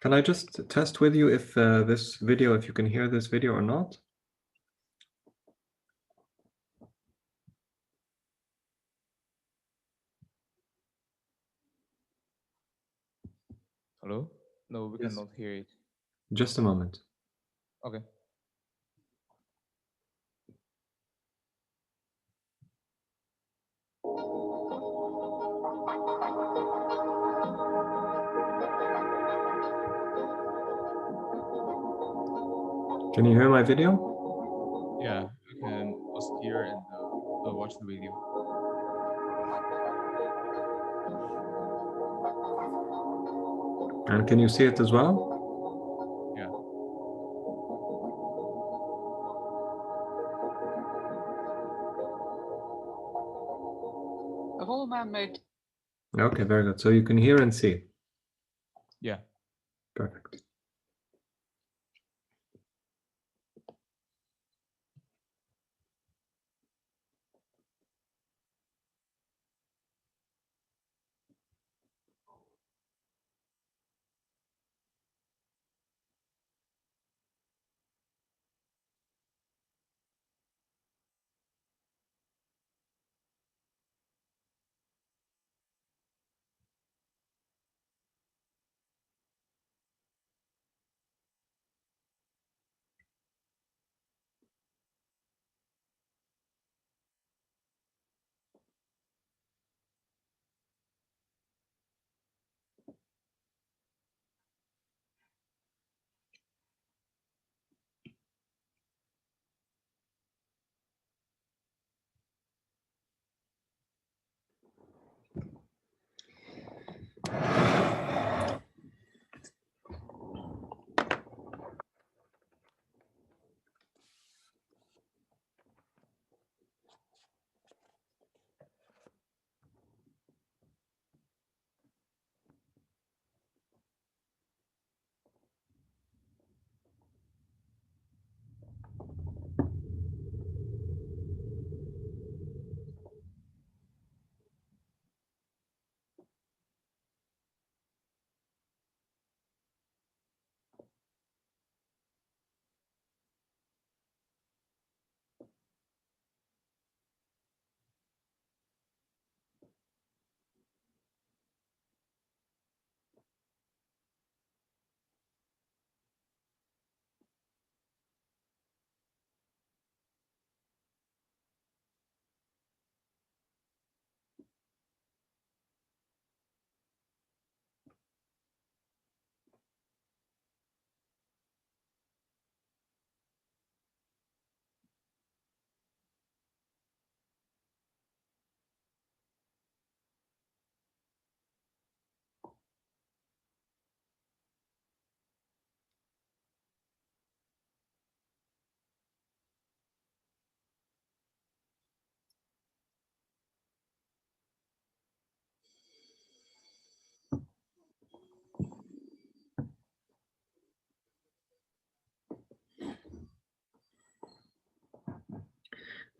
Can I just test with you if if you can hear this video or not? Hello? No, we Yes. cannot hear it. Just a moment. Okay. Can you hear my video? Yeah, you can pause here and watch the video. And can you see it as well? Yeah. Of all man-made. Okay, very good. So you can hear and see. Yeah. Perfect.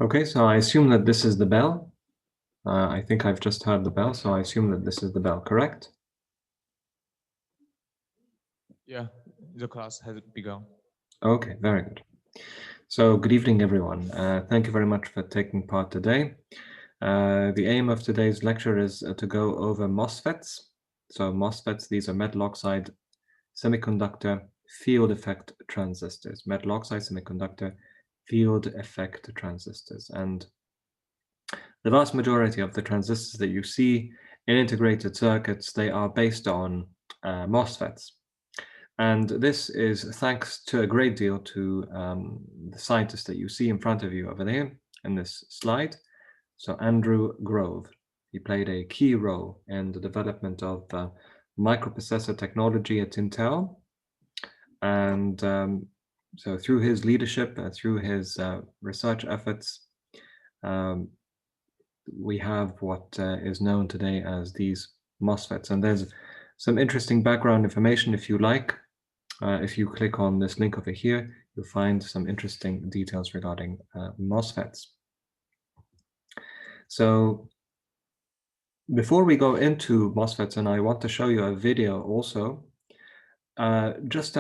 Okay, so I assume that this is the bell. I think I've just heard the bell, so I assume that this is the bell, correct? Yeah, the class has begun. Okay, very good. So good evening, everyone. Thank you very much for taking part today. The aim of today's lecture is to go over MOSFETs. So MOSFETs, these are metal oxide semiconductor field effect transistors, metal oxide semiconductor field effect transistors. And the vast majority of the transistors that you see in integrated circuits, they are based on MOSFETs. And this is thanks to a great deal to the scientist that you see in front of you over there in this slide. So Andrew Grove, he played a key role in the development of microprocessor technology at Intel. And so through his leadership, through his research efforts, we have what is known today as these MOSFETs. And there's some interesting background information if you like. If you click on this link over here, you'll find some interesting details regarding MOSFETs. So before we go into MOSFETs, and I want to show you a video also, just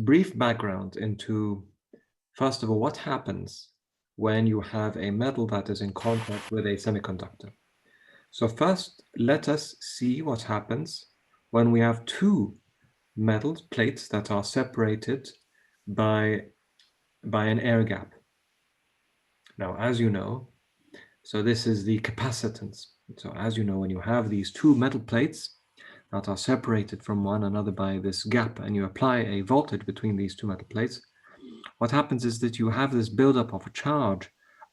brief background into, first of all, what happens when you have a metal that is in contact with a semiconductor. So first, let us see what happens when we have two metal plates that are separated by an air gap. Now, as you know, so this is the capacitance. So as you know, when you have these two metal plates that are separated from one another by this gap, and you apply a voltage between these two metal plates, what happens is that you have this buildup of a charge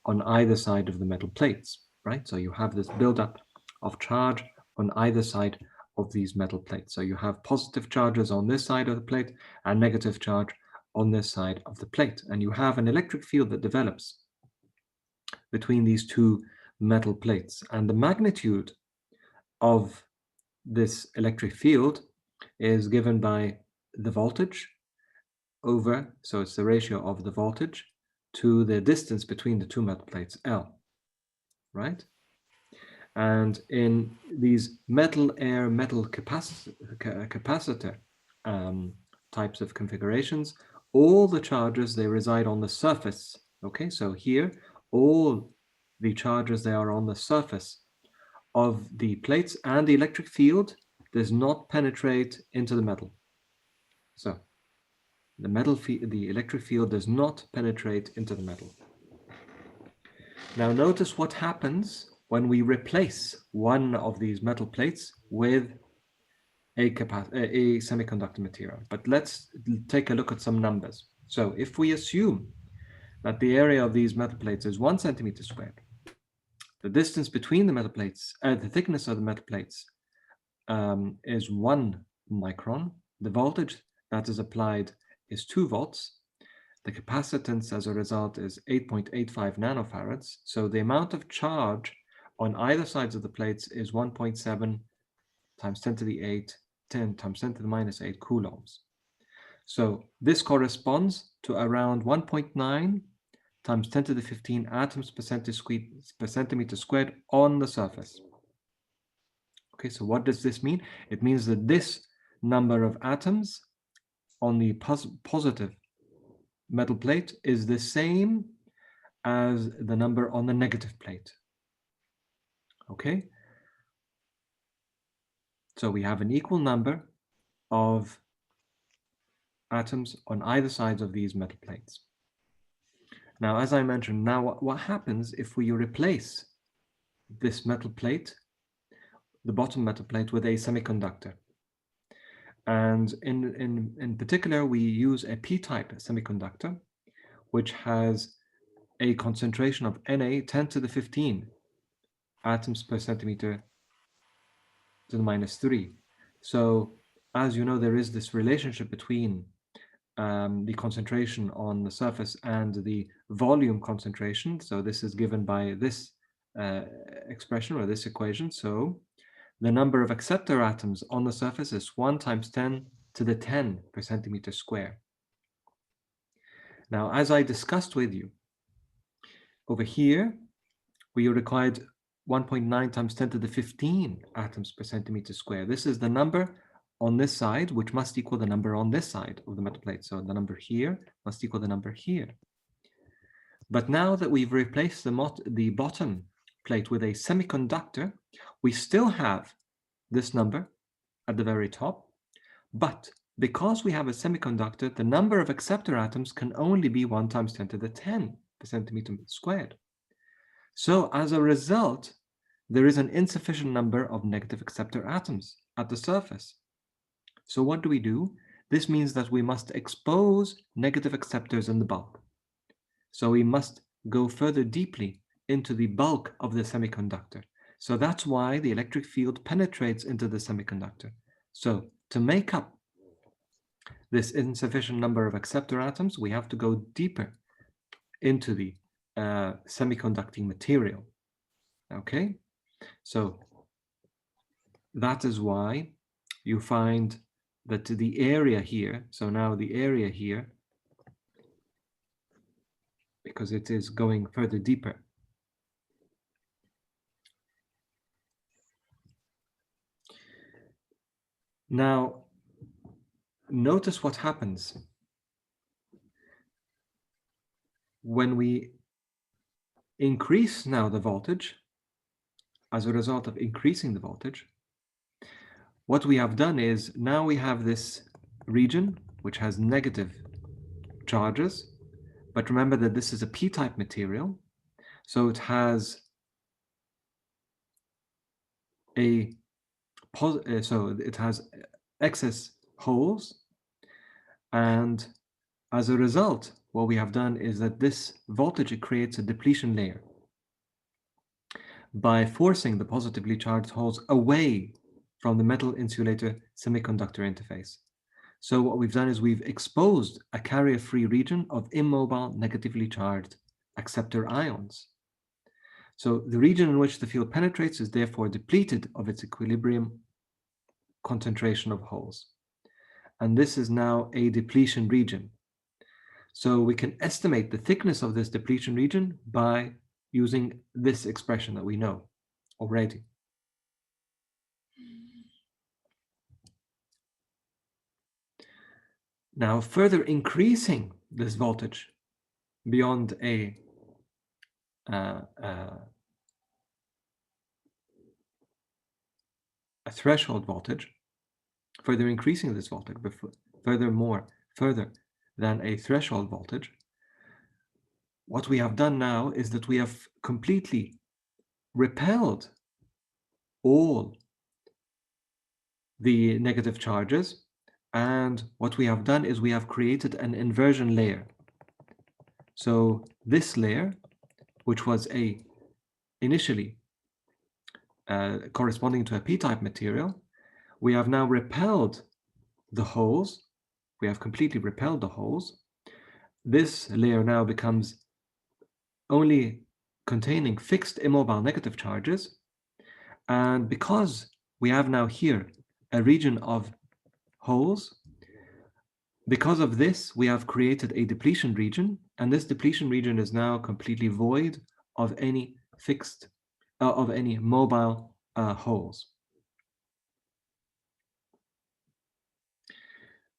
on either side of the metal plates, right? So you have this buildup of charge on either side of these metal plates. So you have positive charges on this side of the plate and negative charge on this side of the plate. And you have an electric field that develops between these two metal plates. And the magnitude of this electric field is given by the voltage over, so it's the ratio of the voltage to the distance between the two metal plates, L, right? And in these metal-air-metal capacitor types of configurations, all the charges, they reside on the surface. Okay, so here, all the charges, they are on the surface of the plates, and the electric field does not penetrate into the metal. So the electric field does not penetrate into the metal. Now notice what happens when we replace one of these metal plates with a semiconductor material. But let's take a look at some numbers. So if we assume that the area of these metal plates is 1 centimeter squared, the distance between the metal plates, the thickness of the metal plates is 1 micron. The voltage that is applied is 2 volts. The capacitance as a result is 8.85 nanofarads. So the amount of charge on either sides of the plates is 1.7 times 10 to the 8, 10 times 10 to the minus 8 coulombs. So this corresponds to around 1.9 times 10 to the 15 atoms per centimeter squared on the surface. Okay, so what does this mean? It means that this number of atoms on the positive metal plate is the same as the number on the negative plate. Okay, so we have an equal number of atoms on either sides of these metal plates. Now, as I mentioned, now what happens if we replace this metal plate, the bottom metal plate, with a semiconductor? And in particular, we use a p-type semiconductor, which has a concentration of Na 10 to the 15 atoms per centimeter to the minus 3. So as you know, there is this relationship between the concentration on the surface and the volume concentration. So this is given by this expression or this equation. So the number of acceptor atoms on the surface is 1 times 10 to the 10 per centimeter square. Now, as I discussed with you, over here, we required 1.9 times 10 to the 15 atoms per centimeter square. This is the number on this side, which must equal the number on this side of the metal plate. So the number here must equal the number here. But now that we've replaced the bottom plate with a semiconductor, we still have this number at the very top. But because we have a semiconductor, the number of acceptor atoms can only be 1 times 10 to the 10 per centimeter squared. So as a result, there is an insufficient number of negative acceptor atoms at the surface. So what do? This means that we must expose negative acceptors in the bulk. So we must go further deeply into the bulk of the semiconductor. So that's why the electric field penetrates into the semiconductor. So to make up this insufficient number of acceptor atoms, we have to go deeper into the semiconducting material. Okay, so that is why you find that the area here, so now the area here, because it is going further deeper, now notice what happens when we increase now the voltage. As a result of increasing the voltage, what we have done is now we have this region which has negative charges, but remember that this is a p-type material, so it has excess holes, and as a result, what we have done is that this voltage creates a depletion layer by forcing the positively charged holes away from the metal insulator semiconductor interface. So what we've done is we've exposed a carrier-free region of immobile negatively charged acceptor ions. So the region in which the field penetrates is therefore depleted of its equilibrium concentration of holes. And this is now a depletion region. So we can estimate the thickness of this depletion region by using this expression that we know already. Now, further increasing this voltage beyond a threshold voltage, further increasing this voltage, further than a threshold voltage, what we have done now is that we have completely repelled all the negative charges, and what we have done is we have created an inversion layer. So this layer, which was initially corresponding to a p-type material, we have now repelled the holes. We have completely repelled the holes. This layer now becomes only containing fixed immobile negative charges. And because we have now here a region of holes, because of this, we have created a depletion region, and this depletion region is now completely void of any fixed, of any mobile holes.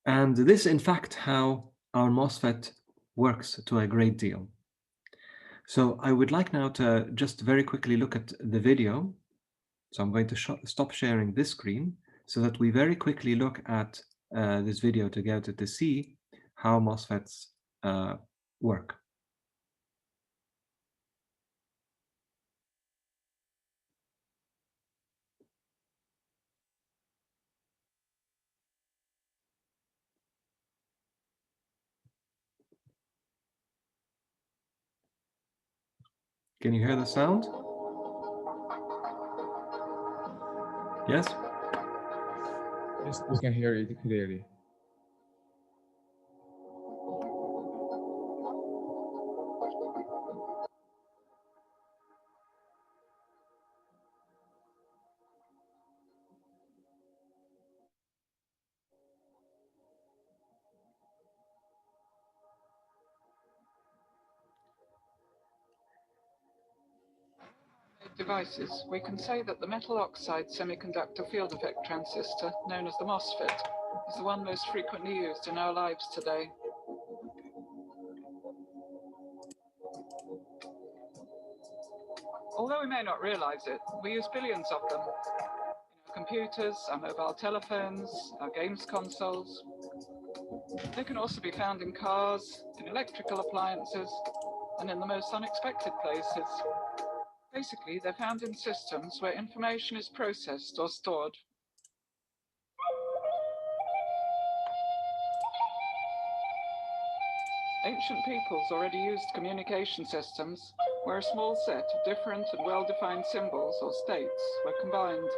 And this, in fact, how our MOSFET works to a great deal. So I would like now to just very quickly look at the video. So I'm going to stop sharing this screen so that we very quickly look at this video together to see how MOSFETs work. Can you hear the sound? Yes? Yes, we can hear it clearly. Devices, we can say that the metal oxide semiconductor field effect transistor, known as the MOSFET, is the one most frequently used in our lives today. Although we may not realize it, we use billions of them in our computers, our mobile telephones, our games consoles. They can also be found in cars, in electrical appliances, and in the most unexpected places. Basically, they're found in systems where information is processed or stored. Ancient peoples already used communication systems where a small set of different and well-defined symbols or states were combined.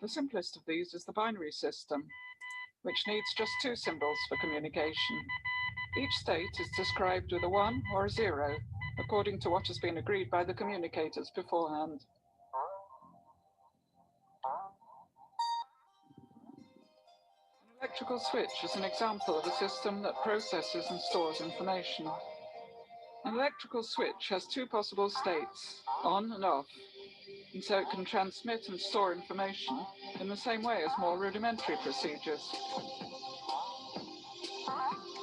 The simplest of these is the binary system, which needs just two symbols for communication. Each state is described with a 1 or a 0, according to what has been agreed by the communicators beforehand. An electrical switch is an example of a system that processes and stores information. An electrical switch has two possible states, on and off, and so it can transmit and store information in the same way as more rudimentary procedures.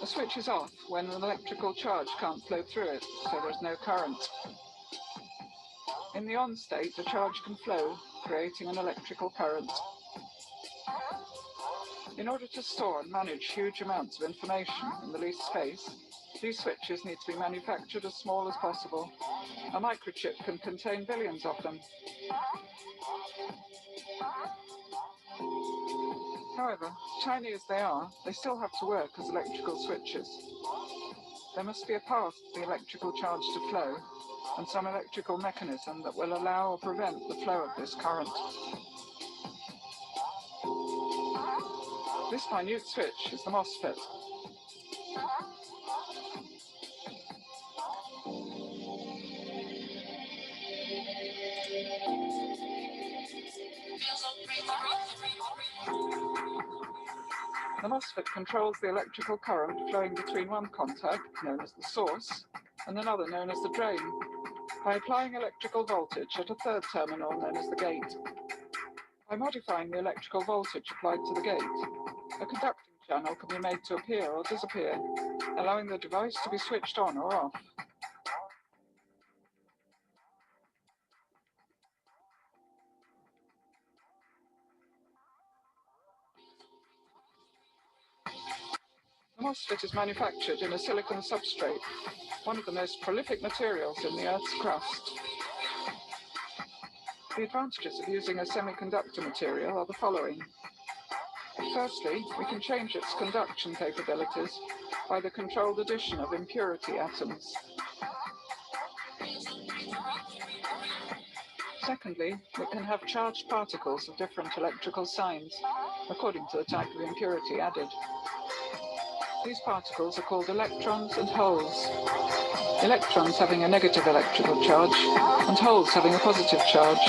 A switch is off when an electrical charge can't flow through it, so there's no current. In the on state, the charge can flow, creating an electrical current. In order to store and manage huge amounts of information in the least space, these switches need to be manufactured as small as possible. A microchip can contain billions of them. However, tiny as they are, they still have to work as electrical switches. There must be a path for the electrical charge to flow, and some electrical mechanism that will allow or prevent the flow of this current. This minute switch is the MOSFET. The MOSFET controls the electrical current flowing between one contact, known as the source, and another known as the drain, by applying electrical voltage at a third terminal known as the gate. By modifying the electrical voltage applied to the gate, a conducting channel can be made to appear or disappear, allowing the device to be switched on or off. The MOSFET is manufactured in a silicon substrate, one of the most prolific materials in the Earth's crust. The advantages of using a semiconductor material are the following. Firstly, we can change its conduction capabilities by the controlled addition of impurity atoms. Secondly, it can have charged particles of different electrical signs, according to the type of impurity added. These particles are called electrons and holes. Electrons having a negative electrical charge, and holes having a positive charge.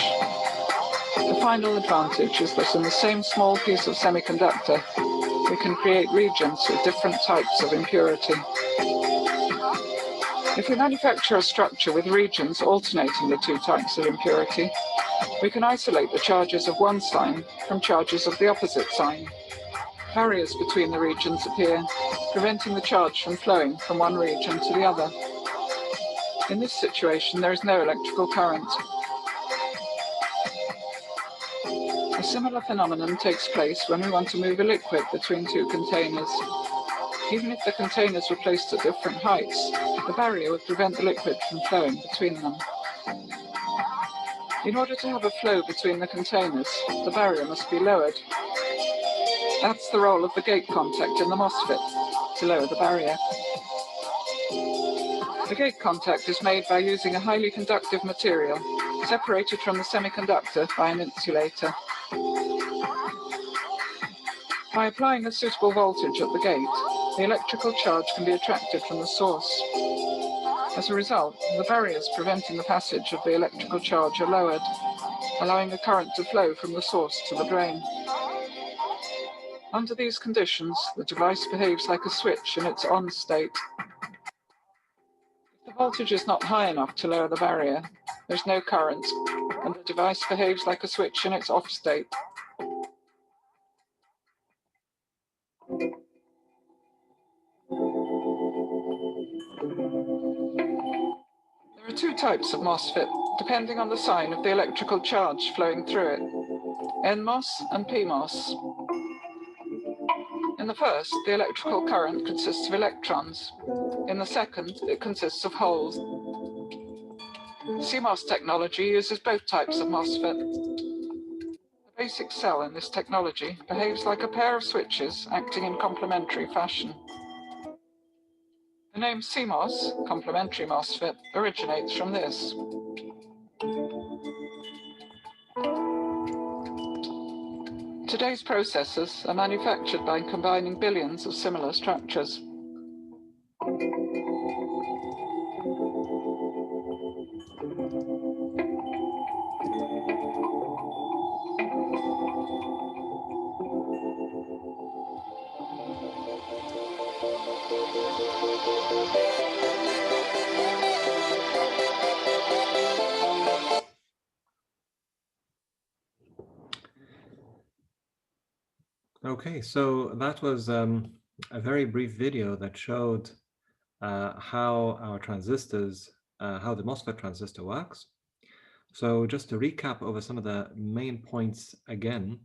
The final advantage is that in the same small piece of semiconductor, we can create regions with different types of impurity. If we manufacture a structure with regions alternating the two types of impurity, we can isolate the charges of one sign from charges of the opposite sign. Barriers between the regions appear, preventing the charge from flowing from one region to the other. In this situation, there is no electrical current. A similar phenomenon takes place when we want to move a liquid between two containers. Even if the containers were placed at different heights, the barrier would prevent the liquid from flowing between them. In order to have a flow between the containers, the barrier must be lowered. That's the role of the gate contact in the MOSFET, to lower the barrier. The gate contact is made by using a highly conductive material separated from the semiconductor by an insulator. By applying a suitable voltage at the gate, the electrical charge can be attracted from the source. As a result, the barriers preventing the passage of the electrical charge are lowered, allowing the current to flow from the source to the drain. Under these conditions, the device behaves like a switch in its on state. If the voltage is not high enough to lower the barrier, there's no current, and the device behaves like a switch in its off state. There are two types of MOSFET, depending on the sign of the electrical charge flowing through it, NMOS and PMOS. In the first, the electrical current consists of electrons. In the second, it consists of holes. CMOS technology uses both types of MOSFET. The basic cell in this technology behaves like a pair of switches acting in complementary fashion. The name CMOS, complementary MOSFET, originates from this. Today's processors are manufactured by combining billions of similar structures. Okay, so that was a very brief video that showed how our transistors, how the MOSFET transistor works. So just to recap over some of the main points again.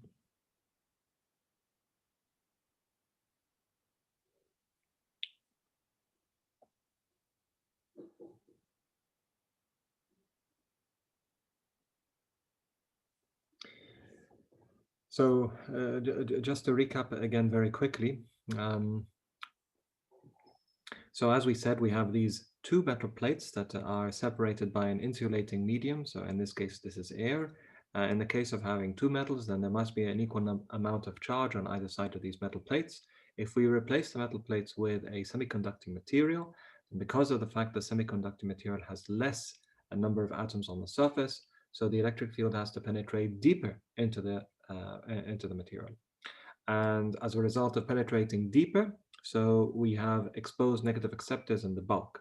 So just to recap again very quickly. So as we said, we have these two metal plates that are separated by an insulating medium. So in this case, this is air. In the case of having two metals, then there must be an equal amount of charge on either side of these metal plates. If we replace the metal plates with a semiconducting material, because of the fact that semiconducting material has less a number of atoms on the surface, so the electric field has to penetrate deeper into the material. And as a result of penetrating deeper, so we have exposed negative acceptors in the bulk.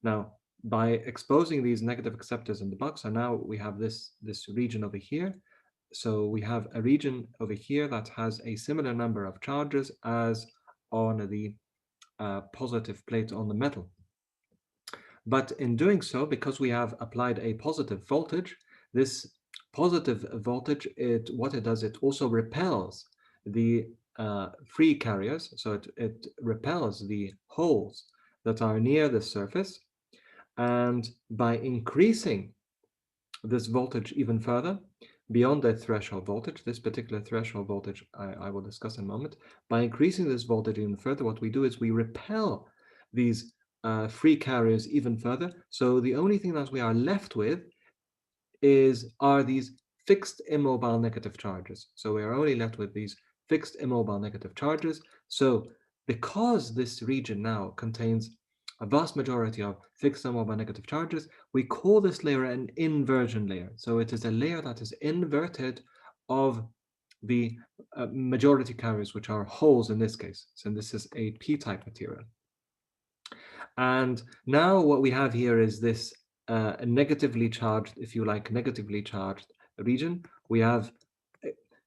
Now, by exposing these negative acceptors in the bulk, so now we have this region over here. So we have a region over here that has a similar number of charges as on the positive plate on the metal. But in doing so, because we have applied a positive voltage, this positive voltage, what it does, it also repels the free carriers. So it repels the holes that are near the surface. And by increasing this voltage even further, beyond that threshold voltage, this particular threshold voltage I will discuss in a moment, by increasing this voltage even further, what we do is we repel these free carriers even further. So the only thing that we are left with are these fixed immobile negative charges. So we are only left with these fixed immobile negative charges. So because this region now contains a vast majority of fixed immobile negative charges, we call this layer an inversion layer. So it is a layer that is inverted of the majority carriers, which are holes in this case. So this is a p-type material. And now what we have here is this negatively charged, if you like, negatively charged region. We have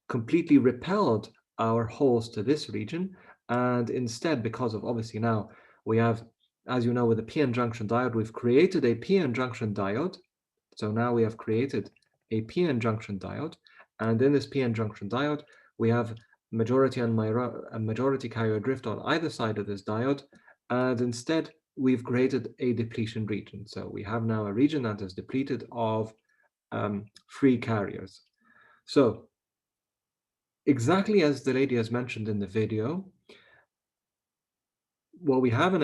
completely repelled our holes to this region. And instead, because of obviously now we have, as you know, with the p-n junction diode, we've created a p-n junction diode. So now we have created a p-n junction diode. And in this p-n junction diode, we have majority and majority carrier drift on either side of this diode. And instead, we've created a depletion region. So we have now a region that is depleted of free carriers. So exactly as the lady has mentioned in the video, what we have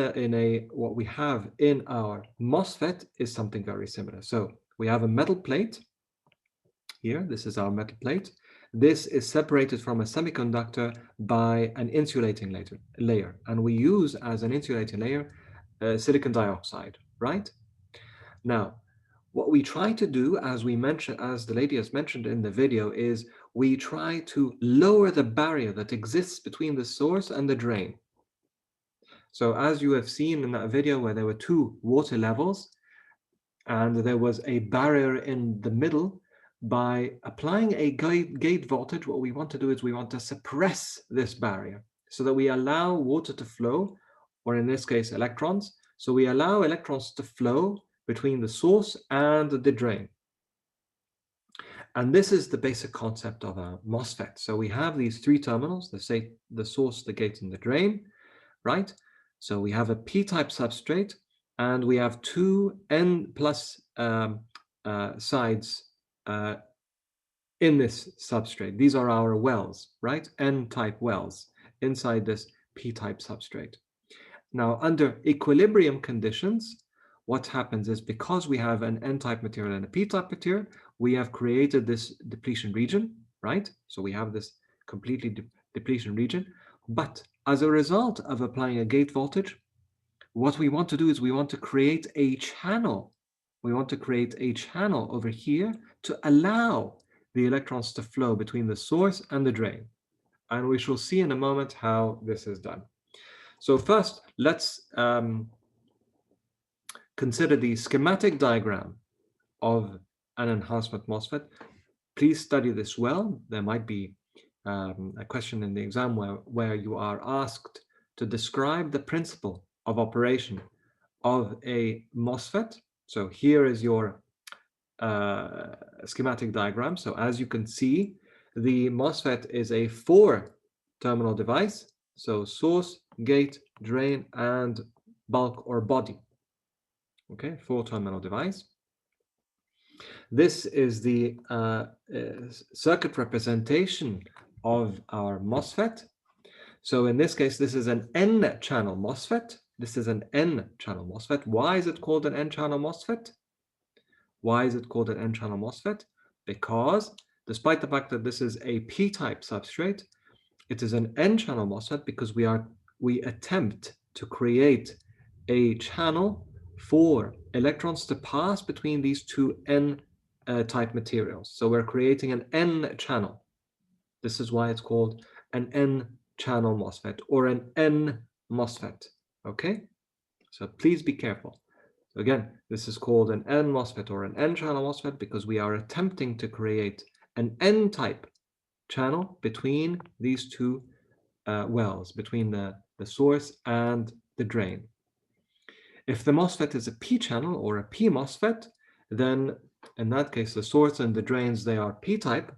in our MOSFET is something very similar. So we have a metal plate here. This is our metal plate. This is separated from a semiconductor by an insulating layer, and we use as an insulating layer silicon dioxide, right? Now, what we try to do, as the lady has mentioned in the video, is we try to lower the barrier that exists between the source and the drain. So as you have seen in that video where there were two water levels and there was a barrier in the middle, by applying a gate voltage, what we want to do is we want to suppress this barrier so that we allow water to flow, or in this case, electrons. So we allow electrons to flow between the source and the drain. And this is the basic concept of a MOSFET. So we have these three terminals, the source, the gate, and the drain, right? So we have a p-type substrate, and we have two n+ sides in this substrate. These are our wells, right? N-type wells inside this p-type substrate. Now, under equilibrium conditions, what happens is, because we have an n-type material and a p-type material, we have created this depletion region, right? So we have this completely depletion region. But as a result of applying a gate voltage, what we want to do is we want to create a channel. We want to create a channel over here to allow the electrons to flow between the source and the drain. And we shall see in a moment how this is done. So first, let's consider the schematic diagram of an enhancement MOSFET. Please study this well. There might be a question in the exam where you are asked to describe the principle of operation of a MOSFET. So here is your schematic diagram. So as you can see, the MOSFET is a 4-terminal device. So source, gate, drain, and bulk or body. Okay, 4-terminal device. This is the circuit representation of our MOSFET. So in this case, this is an N-channel MOSFET. This is an N-channel MOSFET. Why is it called an N-channel MOSFET? Why is it called an N-channel MOSFET? Because despite the fact that this is a P-type substrate, it is an N-channel MOSFET because we attempt to create a channel for electrons to pass between these two N-type materials. So we're creating an N-channel. This is why it's called an N-channel MOSFET or an N-MOSFET. Okay, so please be careful. So again, this is called an N-MOSFET or an N-channel MOSFET because we are attempting to create an N-type channel between these two wells, between the source and the drain. If the MOSFET is a P-channel or a P-MOSFET, then in that case, the source and the drains, they are P-type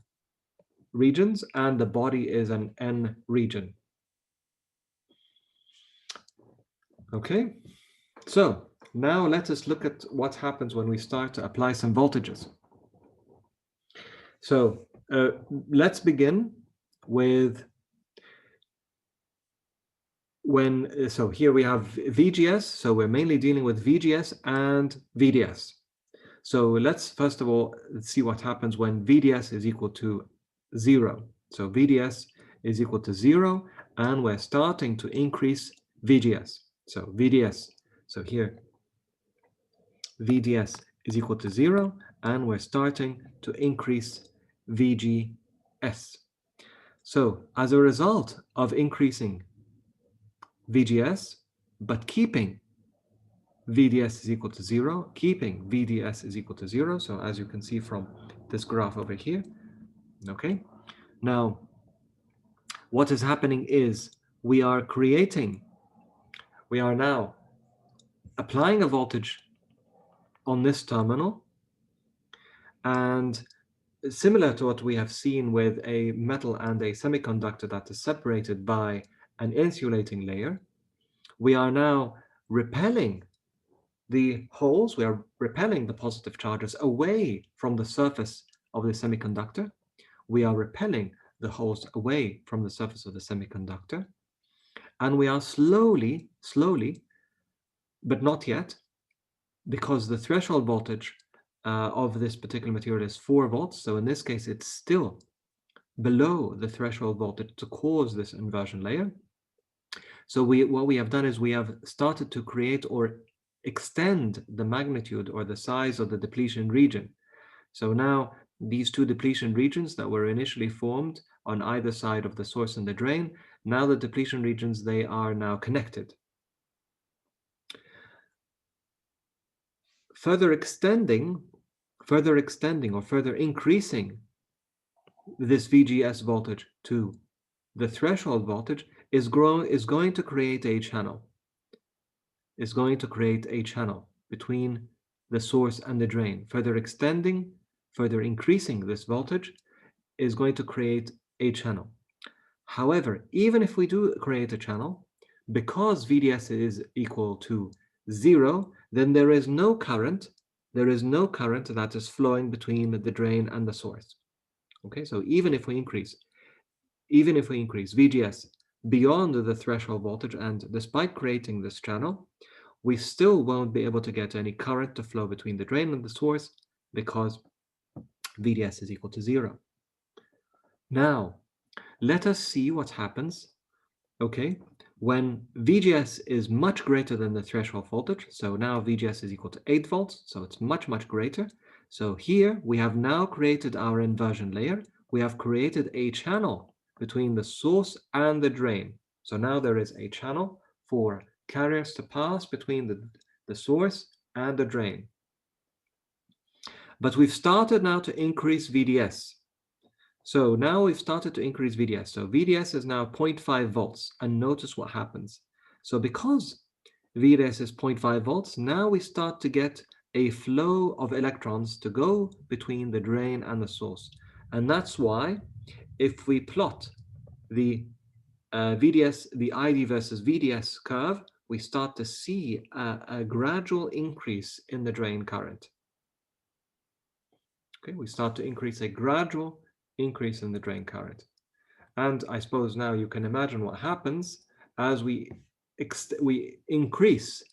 regions and the body is an N region. Okay, so now let us look at what happens when we start to apply some voltages. So let's begin with so here we have VGS, so we're mainly dealing with VGS and VDS. So let's first of all see what happens when VDS is equal to 0. So VDS is equal to 0 and we're starting to increase VGS. So VDS, so here VDS is equal to 0 and we're starting to increase VGS. So as a result of increasing VGS, but keeping VDS is equal to 0, keeping VDS is equal to 0. So as you can see from this graph over here, okay? Now, what is happening is we are now applying a voltage on this terminal, and similar to what we have seen with a metal and a semiconductor that is separated by an insulating layer, we are now repelling the holes, we are repelling the positive charges away from the surface of the semiconductor. We are repelling the holes away from the surface of the semiconductor. And we are slowly, but not yet, because the threshold voltage of this particular material is 4 volts. So in this case, it's still below the threshold voltage to cause this inversion layer. So what we have done is we have started to create or extend the magnitude or the size of the depletion region. So now these two depletion regions that were initially formed on either side of the source and the drain, now the depletion regions, they are now connected. Further extending or further increasing this VGS voltage to the threshold voltage is going to create a channel. Is going to create a channel between the source and the drain. Further increasing this voltage is going to create a channel. However, even if we do create a channel, because VDS is equal to 0, then there is no current. There is no current that is flowing between the drain and the source. Okay, so even if we increase VGS beyond the threshold voltage, and despite creating this channel, we still won't be able to get any current to flow between the drain and the source because VDS is equal to 0. Now, let us see what happens, okay, when VGS is much greater than the threshold voltage. So now VGS is equal to 8 volts, so it's much greater. So here we have now created our inversion layer. We have created a channel between the source and the drain. So now there is a channel for carriers to pass between the source and the drain. But we've started now to increase VDS. So now we've started to increase VDS. So VDS is now 0.5 volts, and notice what happens. So because VDS is 0.5 volts, now we start to get a flow of electrons to go between the drain and the source. And that's why if we plot the VDS, the ID versus VDS curve, we start to see a gradual increase in the drain current. Okay, we start to increase a gradual increase in the drain current. And I suppose now you can imagine what happens as we increase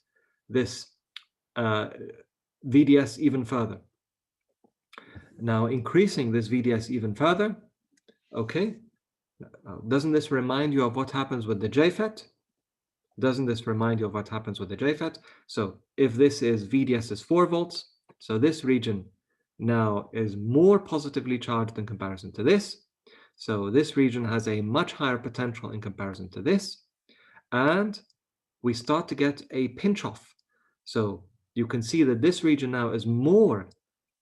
this VDS even further. Now, increasing this VDS even further, okay, doesn't this remind you of what happens with the JFET? Doesn't this remind you of what happens with the JFET? So if this is VDS is 4 volts, so this region now is more positively charged in comparison to this. So this region has a much higher potential in comparison to this. And we start to get a pinch off. So you can see that this region now is more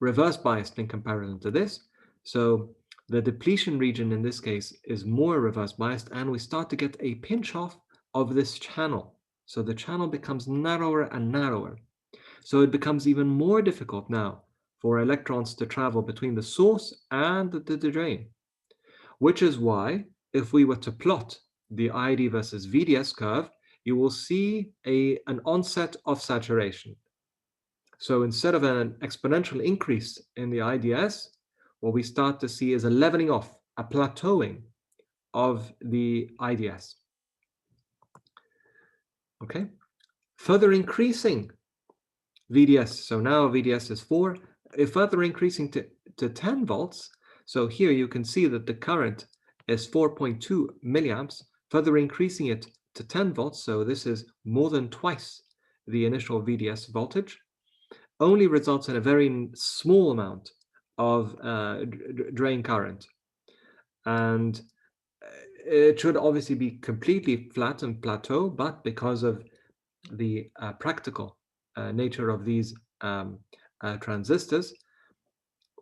reverse biased in comparison to this. So the depletion region in this case is more reverse biased, and we start to get a pinch off of this channel. So the channel becomes narrower and narrower. So it becomes even more difficult now for electrons to travel between the source and the drain, which is why if we were to plot the ID versus VDS curve, you will see an onset of saturation. So instead of an exponential increase in the IDS, what we start to see is a leveling off, a plateauing of the IDS. Okay, further increasing VDS. So now VDS is 4. If further increasing to 10 volts, so here you can see that the current is 4.2 milliamps, further increasing it to 10 volts, so this is more than twice the initial VDS voltage, only results in a very small amount of drain current. And it should obviously be completely flat and plateau, but because of the practical nature of these transistors,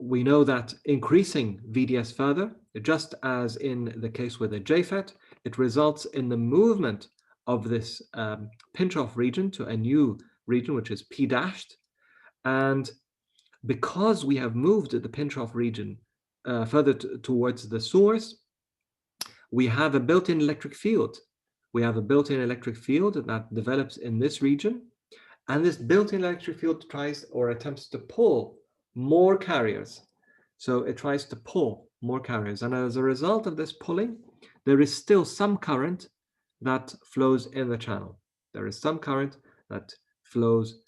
we know that increasing VDS further, just as in the case with the JFET, it results in the movement of this pinch-off region to a new region, which is P dashed. And because we have moved the pinch-off region further towards the source, we have a built-in electric field. We have a built-in electric field that develops in this region. And this built-in electric field tries or attempts to pull more carriers. So it tries to pull more carriers. And as a result of this pulling, there is still some current that flows in the channel. There is some current that flows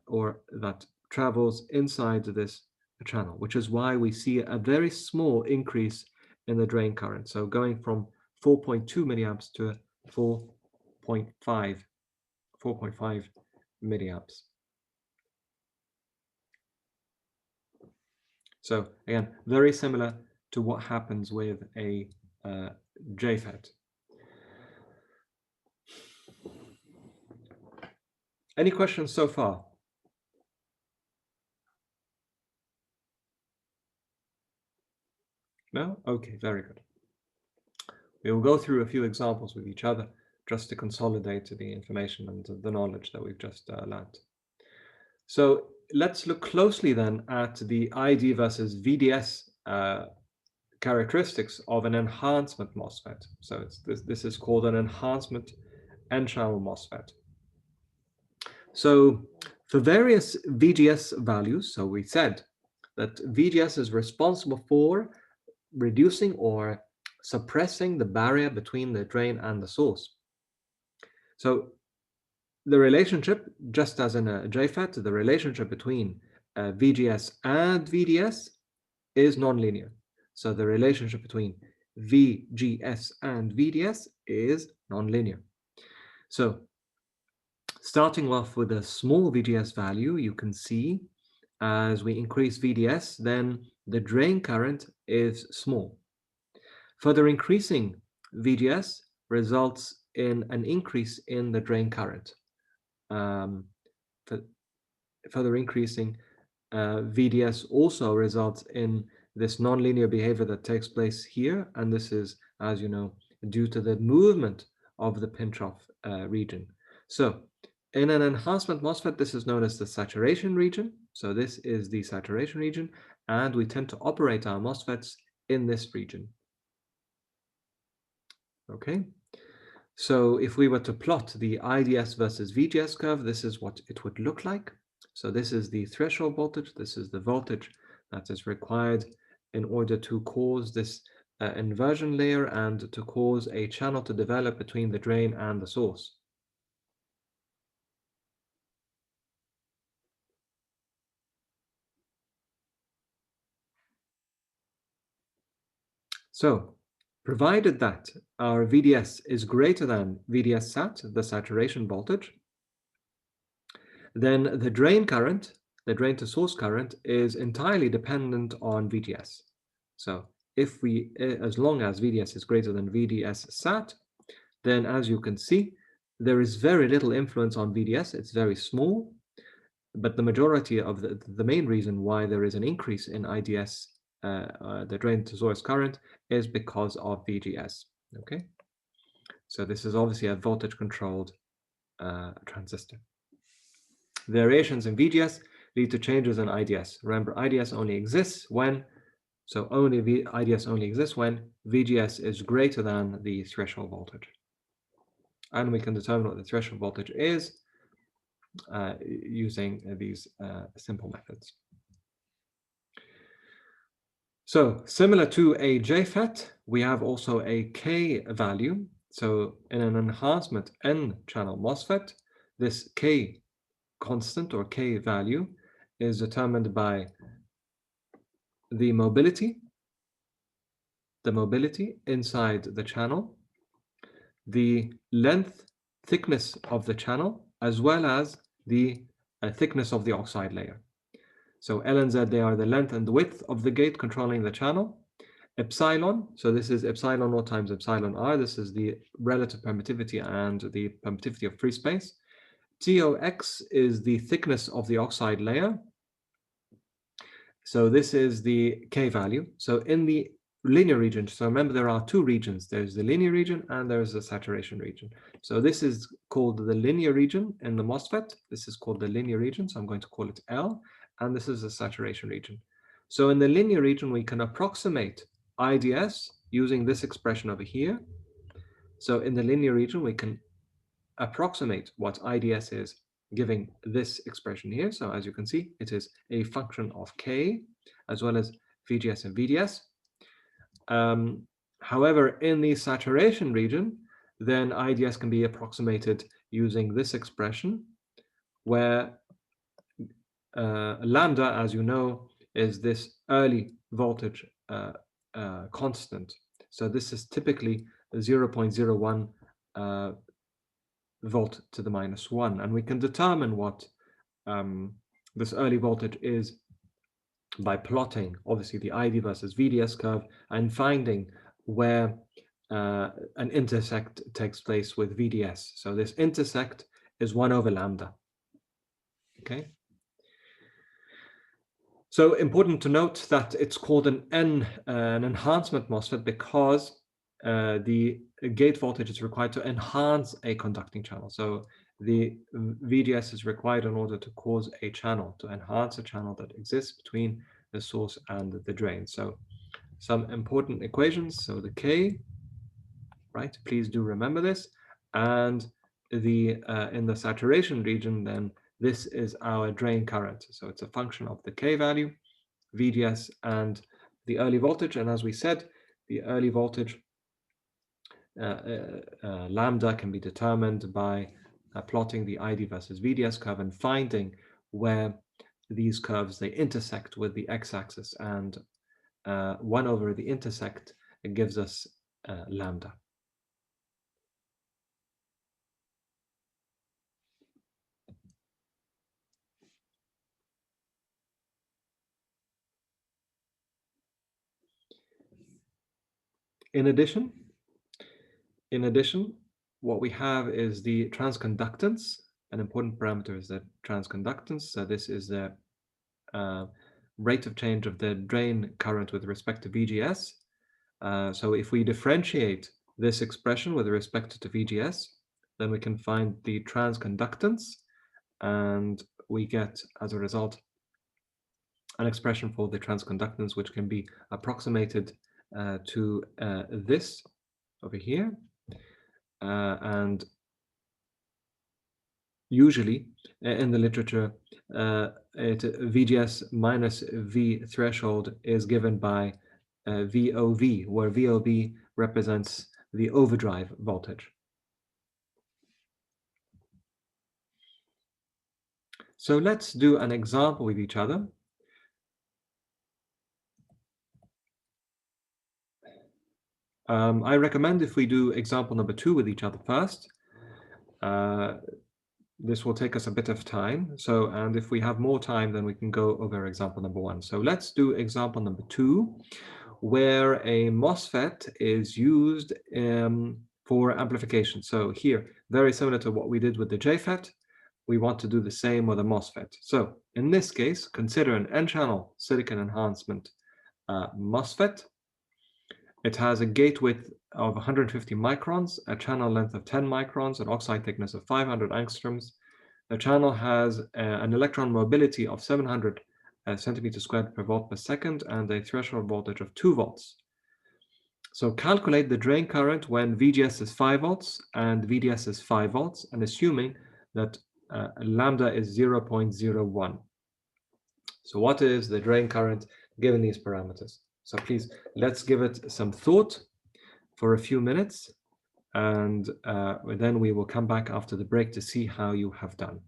or that travels inside this channel, which is why we see a very small increase in the drain current. So going from 4.2 milliamps to 4.5 milliamps. So again, very similar to what happens with a JFET. Any questions so far? No? Okay, very good. We will go through a few examples with each other just to consolidate the information and the knowledge that we've just learned. So let's look closely then at the ID versus VDS characteristics of an enhancement MOSFET. So this is called an enhancement N-channel MOSFET. So for various VGS values, so we said that VGS is responsible for reducing or suppressing the barrier between the drain and the source. So the relationship, just as in a JFET, the relationship between VGS and VDS is nonlinear. So the relationship between VGS and VDS is nonlinear. So starting off with a small VGS value, you can see as we increase VDS, then the drain current is small. Further increasing VGS results in an increase in the drain current. Further increasing VDS also results in this nonlinear behavior that takes place here, and this is, as you know, due to the movement of the pinch-off region. So in an enhancement MOSFET, this is known as the saturation region. So this is the saturation region, and we tend to operate our MOSFETs in this region. Okay, so if we were to plot the IDS versus VGS curve, this is what it would look like. So this is the threshold voltage, this is the voltage that is required in order to cause this inversion layer and to cause a channel to develop between the drain and the source. So, provided that our VDS is greater than VDS sat, the saturation voltage, then the drain current, the drain to source current, is entirely dependent on VGS. So if we, as long as VDS is greater than VDS sat, then as you can see, there is very little influence on VDS. It's very small, but the majority of the main reason why there is an increase in IDS, the drain to source current, is because of VGS. Okay, so this is obviously a voltage controlled transistor. Variations in VGS lead to changes in IDS. Remember, IDS only exists when, IDS only exists when VGS is greater than the threshold voltage. And we can determine what the threshold voltage is using these simple methods. So similar to a JFET, we have also a K value. So in an enhancement N-channel MOSFET, this K constant or K value is determined by the mobility inside the channel, the thickness of the channel, as well as the thickness of the oxide layer. So L and Z, they are the length and the width of the gate controlling the channel. Epsilon, so this is epsilon naught times epsilon r. This is the relative permittivity and the permittivity of free space. TOX is the thickness of the oxide layer. So this is the K value. So in the linear region, so remember there are two regions. There's the linear region and there's the saturation region. So this is called the linear region in the MOSFET. This is called the linear region. So I'm going to call it L. And this is the saturation region. So in the linear region, we can approximate IDS using this expression over here. So in the linear region, we can approximate what IDS is giving this expression here. So as you can see, it is a function of K as well as VGS and VDS. However, in the saturation region, then IDS can be approximated using this expression where lambda, as you know, is this early voltage constant. So this is typically 0.01 volt to the minus 1. And we can determine what this early voltage is by plotting, obviously, the ID versus VDS curve and finding where an intersect takes place with VDS. So this intersect is 1 over lambda. Okay. So important to note that it's called an enhancement MOSFET because the gate voltage is required to enhance a conducting channel. So the VGS is required in order to cause a channel, to enhance a channel that exists between the source and the drain. So some important equations. So the K, right? Please do remember this. And the in the saturation region, then this is our drain current. So it's a function of the K value, VGS, and the early voltage. And as we said, the early voltage lambda can be determined by plotting the ID versus VDS curve and finding where these curves, they intersect with the x-axis, and 1 over the intersect, it gives us lambda. In addition, what we have is the transconductance. An important parameter is the transconductance. So this is the rate of change of the drain current with respect to VGS. So if we differentiate this expression with respect to VGS, then we can find the transconductance, and we get, as a result, an expression for the transconductance, which can be approximated to this over here. And usually in the literature, VGS minus V threshold is given by VOV, where VOV represents the overdrive voltage. So let's do an example with each other. I recommend if we do example number 2 with each other first. This will take us a bit of time. So, and if we have more time, then we can go over example number 1. So let's do example number 2, where a MOSFET is used for amplification. So here, very similar to what we did with the JFET, we want to do the same with a MOSFET. So in this case, consider an N-channel silicon enhancement MOSFET. It has a gate width of 150 microns, a channel length of 10 microns, an oxide thickness of 500 angstroms. The channel has an electron mobility of 700 centimeters squared per volt per second, and a threshold voltage of 2 volts. So calculate the drain current when VGS is 5 volts and VDS is 5 volts, and assuming that lambda is 0.01. So what is the drain current given these parameters? So please, let's give it some thought for a few minutes, and then we will come back after the break to see how you have done.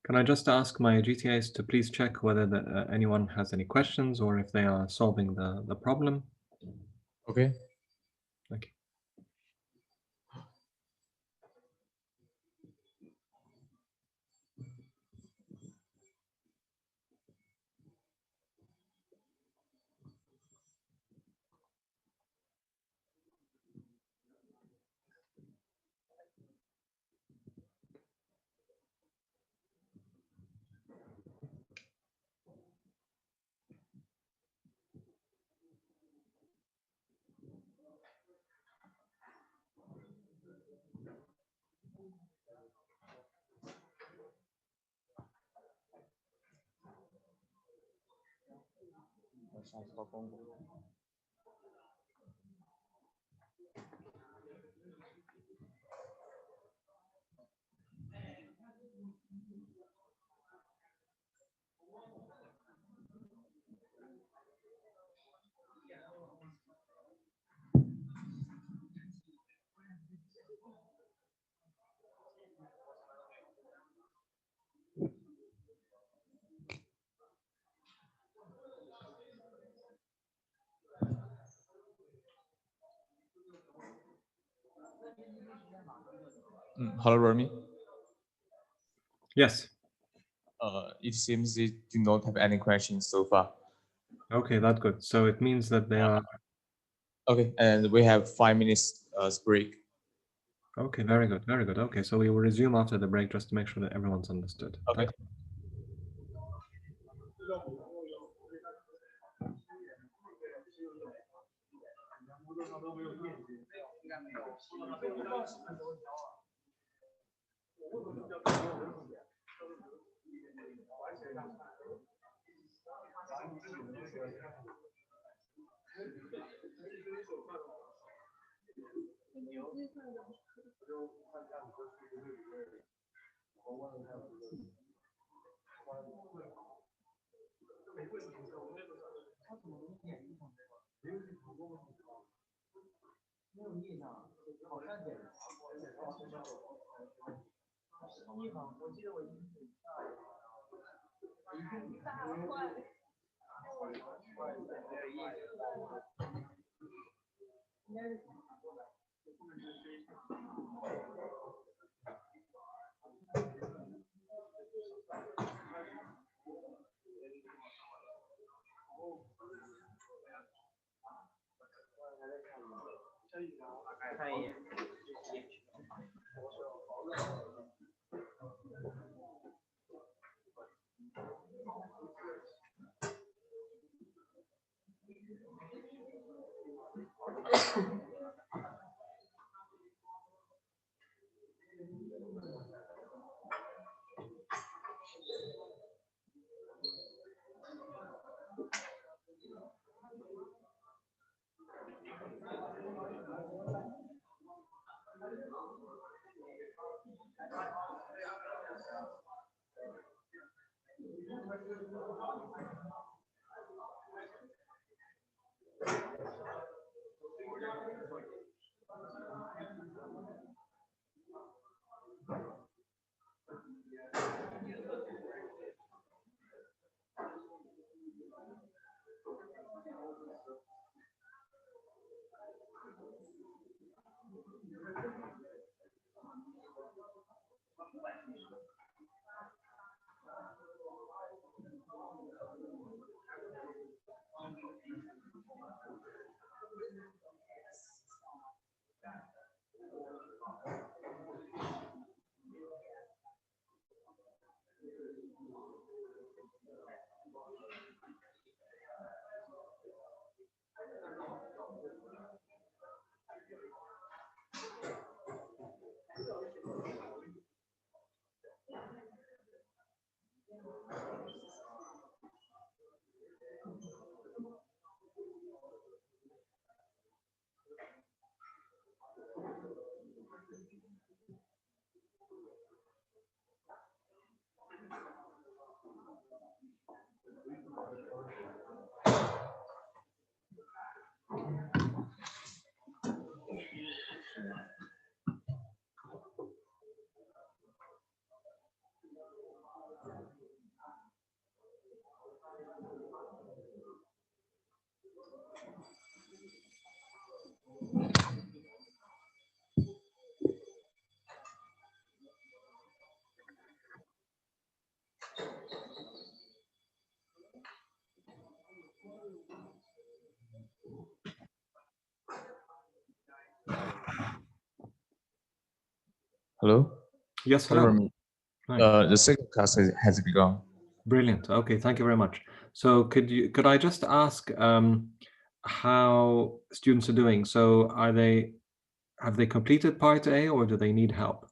Can I just ask my GTAs to please check whether anyone has any questions or if they are solving the problem? Okay. Okay. Hello, Remy. Yes. It seems you do not have any questions so far. Okay, that's good. So it means that they are. Okay, and we have 5 minutes break. Okay, very good, very good. Okay, so we will resume after the break just to make sure that everyone's understood. Okay. Thank you. Hello? Yes, Hello, hello. Remy. Hi. The second class has begun. Brilliant. Okay, thank you very much. So could I just ask how students are doing? So have they completed part A or do they need help?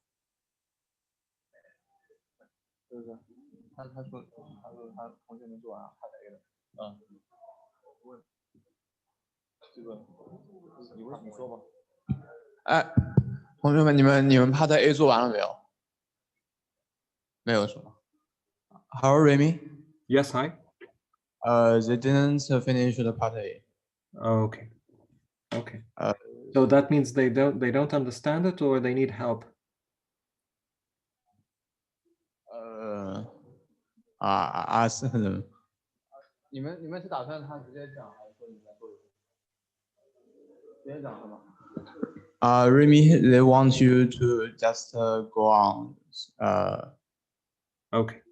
他说他同学没做完，他在 A 的。问这个你说吧。哎，同学们，你们Part A 做完了没有？没有是吗？Hello, Remy. Yes, hi. They didn't finish the Part A. Okay. Okay. Uh, So that means they don't understand it or they need help. 是你们是打算他直接讲，还是说你们做？直接讲是吗？Remy, they want you to just go on. Okay.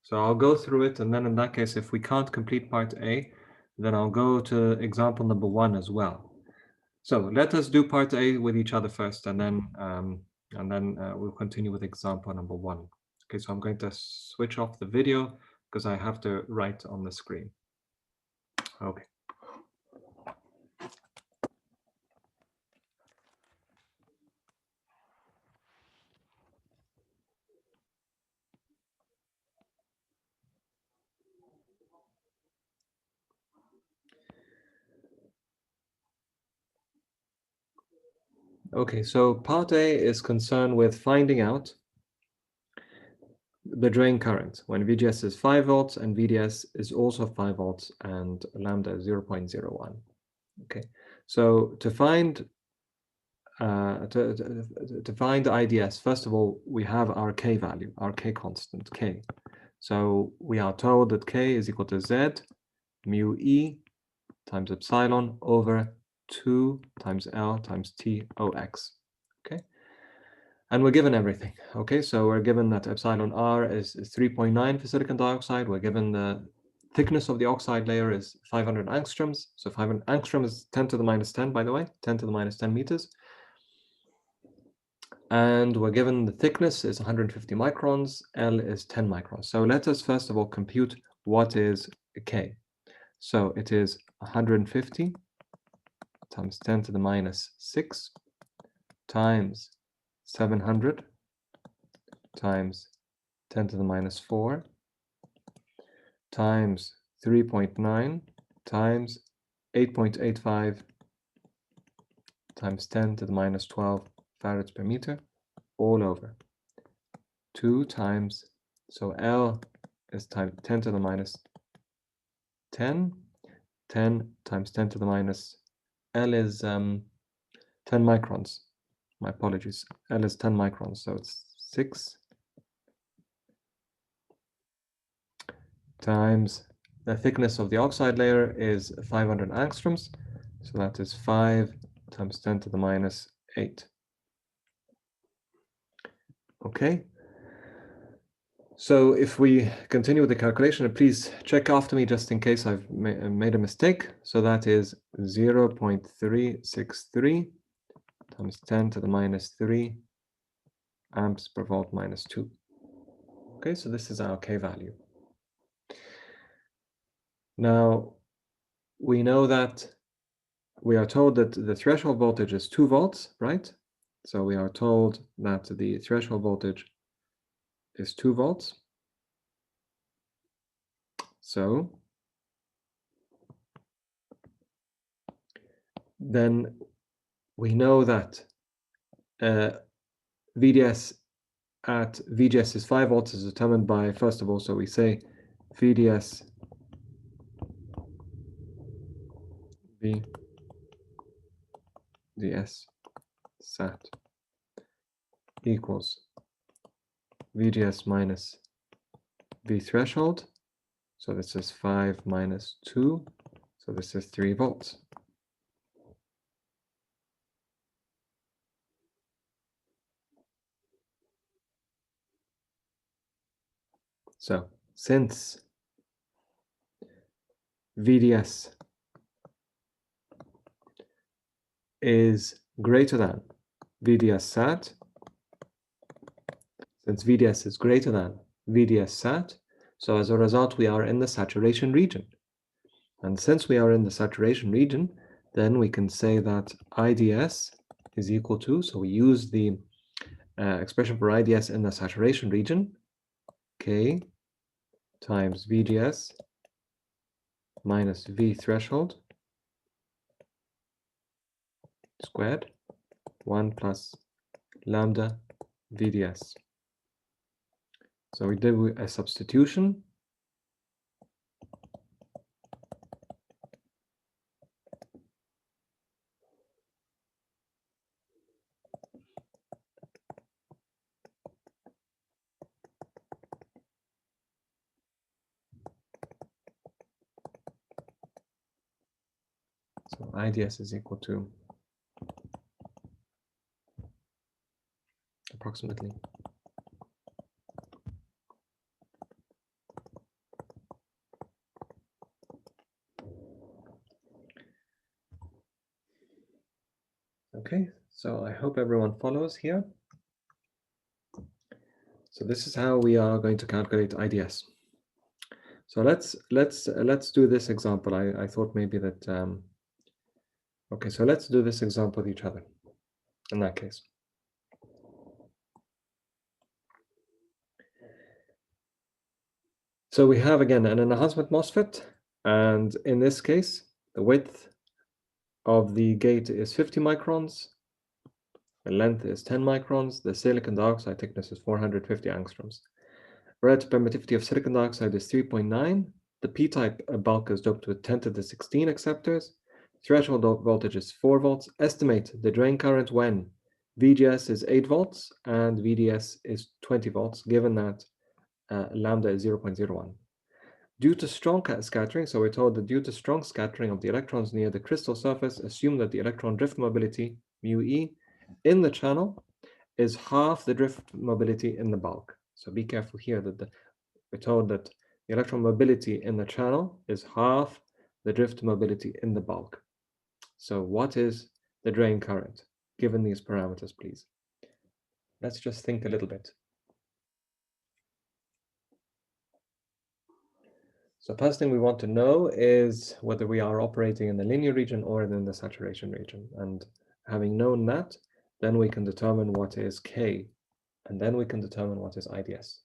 So I'll go through it, and then in that case, if we can't complete part A, then I'll go to example number 1 as well. So let us do part A with each other first, and then we'll continue with example number 1. Okay, so I'm going to switch off the video because I have to write on the screen. Okay. Okay, so part A is concerned with finding out the drain current when VGS is 5 volts and VDS is also 5 volts and lambda is 0.01. Okay, so to find the IDS, first of all, we have our K value, our K constant, K. So we are told that K is equal to Z mu E times epsilon over 2 times L times T OX. Okay. And we're given everything. Okay, so we're given that epsilon R is 3.9 for silicon dioxide. We're given the thickness of the oxide layer is 500 angstroms. So 500 angstrom is 10 to the minus 10, by the way, 10 to the minus 10 meters. And we're given the thickness is 150 microns, L is 10 microns. So let us first of all compute what is K. So it is 150 times 10 to the minus 6 times 700 times 10 to the minus 4 times 3.9 times 8.85 times 10 to the minus 12 farads per meter all over 2 times, so L is 10 to the minus 10, 10 times 10 to the minus, L is 10 microns, my apologies, L is 10 microns, so it's 6 times the thickness of the oxide layer is 500 angstroms, so that is 5 times 10 to the minus 8. Okay, so if we continue with the calculation, please check after me just in case I've made a mistake. So that is 0.363 times 10 to the minus 3 amps per volt minus 2. Okay, so this is our K value. Now, we know that we are told that the threshold voltage is 2 volts, right? So we are told that the threshold voltage is 2 volts. So then we know that VDS at VGS is 5 volts is determined by, first of all, so we say VDS sat equals VGS minus V threshold. So this is 5 minus 2. So this is 3 volts. So since VDS is greater than VDS sat, since VDS is greater than VDS sat. So as a result, we are in the saturation region. And since we are in the saturation region, then we can say that IDS is equal to, so we use the expression for IDS in the saturation region, K times VDS minus V threshold squared, 1 plus lambda VDS. So we did a substitution. So IDS is equal to approximately okay, so I hope everyone follows here. So this is how we are going to calculate IDS. So let's do this example. I thought maybe that okay, so let's do this example with each other in that case. So we have again an enhancement MOSFET, and in this case, the width of the gate is 50 microns, the length is 10 microns, the silicon dioxide thickness is 450 angstroms. Relative permittivity of silicon dioxide is 3.9. The p-type bulk is doped with 10 to the 16 acceptors. Threshold voltage is 4 volts. Estimate the drain current when VGS is 8 volts and VDS is 20 volts, given that lambda is 0.01. Due to strong scattering, so we're told that due to strong scattering of the electrons near the crystal surface, assume that the electron drift mobility, mu e, in the channel is half the drift mobility in the bulk. So be careful here that we're told that the electron mobility in the channel is half the drift mobility in the bulk. So what is the drain current given these parameters, please? Let's just think a little bit. So first thing we want to know is whether we are operating in the linear region or in the saturation region. And having known that, then we can determine what is K, and then we can determine what is IDS.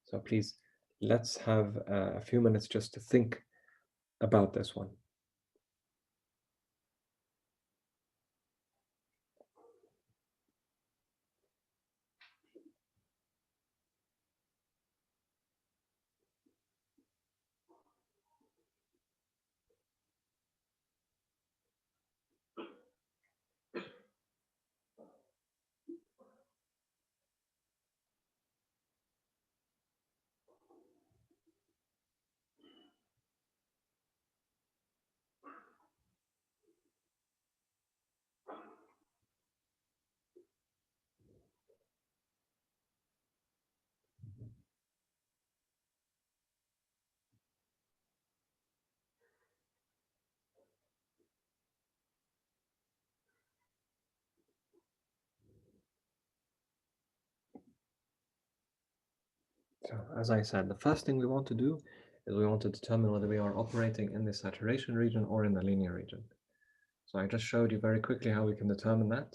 So please, let's have a few minutes just to think about this one. So as I said, the first thing we want to do is we want to determine whether we are operating in the saturation region or in the linear region. So I just showed you very quickly how we can determine that.